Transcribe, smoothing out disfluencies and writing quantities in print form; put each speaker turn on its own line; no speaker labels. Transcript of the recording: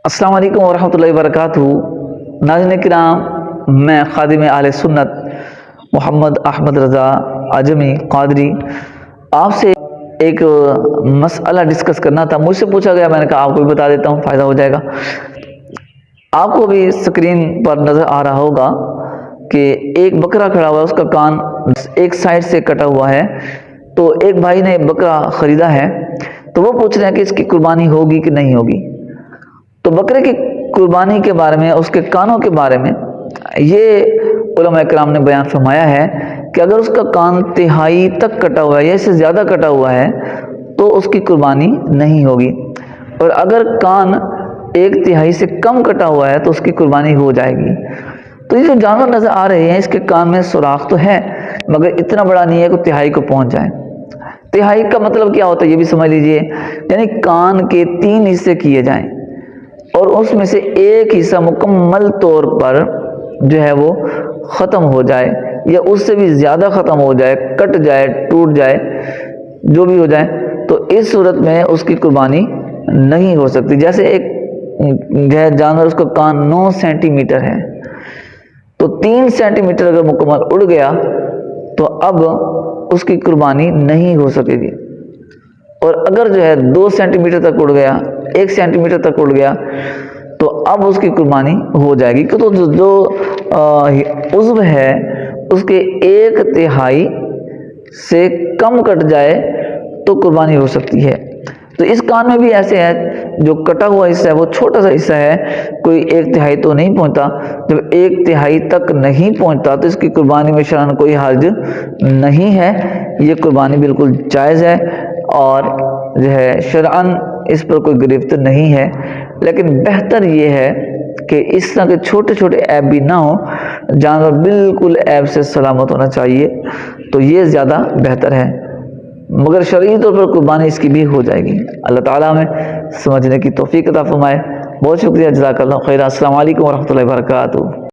السلام علیکم ورحمۃ اللہ وبرکاتہ۔ ناظرین کرام، میں خادم اہل سنت محمد احمد رضا اعظمی قادری آپ سے ایک مسئلہ ڈسکس کرنا تھا۔ مجھ سے پوچھا گیا، میں نے کہا آپ کو بھی بتا دیتا ہوں، فائدہ ہو جائے گا۔ آپ کو بھی اسکرین پر نظر آ رہا ہوگا کہ ایک بکرا کھڑا ہوا ہے، اس کا کان ایک سائڈ سے کٹا ہوا ہے۔ تو ایک بھائی نے بکرا خریدا ہے، تو وہ پوچھ رہے ہیں کہ اس کی قربانی ہوگی کہ نہیں ہوگی۔ تو بکرے کی قربانی کے بارے میں، اس کے کانوں کے بارے میں یہ علماء کرام نے بیان فرمایا ہے کہ اگر اس کا کان تہائی تک کٹا ہوا ہے یا اس سے زیادہ کٹا ہوا ہے تو اس کی قربانی نہیں ہوگی، اور اگر کان ایک تہائی سے کم کٹا ہوا ہے تو اس کی قربانی ہو جائے گی۔ تو یہ جو جانور نظر آ رہے ہیں، اس کے کان میں سوراخ تو ہے مگر اتنا بڑا نہیں ہے کہ تہائی کو پہنچ جائے۔ تہائی کا مطلب کیا ہوتا ہے یہ بھی سمجھ لیجئے، یعنی کان کے 3 حصے کیے جائیں اور اس میں سے ایک حصہ مکمل طور پر جو ہے وہ ختم ہو جائے یا اس سے بھی زیادہ ختم ہو جائے، کٹ جائے، ٹوٹ جائے، جو بھی ہو جائے، تو اس صورت میں اس کی قربانی نہیں ہو سکتی۔ جیسے ایک جانور، اس کا کان 9 سینٹی میٹر ہے، تو 3 سینٹی میٹر اگر مکمل اڑ گیا تو اب اس کی قربانی نہیں ہو سکے گی، اور اگر جو ہے 2 سینٹی میٹر تک اڑ گیا، 1 سینٹی میٹر تک اڑ گیا تو اب اس کی قربانی ہو جائے گی۔ تو جو عضو ہے اس کے 1/3 سے کم کٹ جائے تو قربانی ہو سکتی ہے۔ تو اس کان میں بھی ایسے ہے، جو کٹا ہوا حصہ ہے وہ چھوٹا سا حصہ ہے، کوئی 1/3 تو نہیں پہنچتا۔ جب 1/3 تک نہیں پہنچتا تو اس کی قربانی میں شرعاً کوئی حرج نہیں ہے، یہ قربانی بالکل جائز ہے اور جو ہے شرعاً اس پر کوئی گرفت نہیں ہے۔ لیکن بہتر یہ ہے کہ اس طرح کے چھوٹے چھوٹے عیب بھی نہ ہو، جانور بالکل عیب سے سلامت ہونا چاہیے، تو یہ زیادہ بہتر ہے، مگر شرعی طور پر قربانی اس کی بھی ہو جائے گی۔ اللہ تعالیٰ ہمیں سمجھنے کی توفیق عطا فرمائے۔ بہت شکریہ، جزاک اللہ خیر۔ السلام علیکم ورحمۃ اللہ وبرکاتہ۔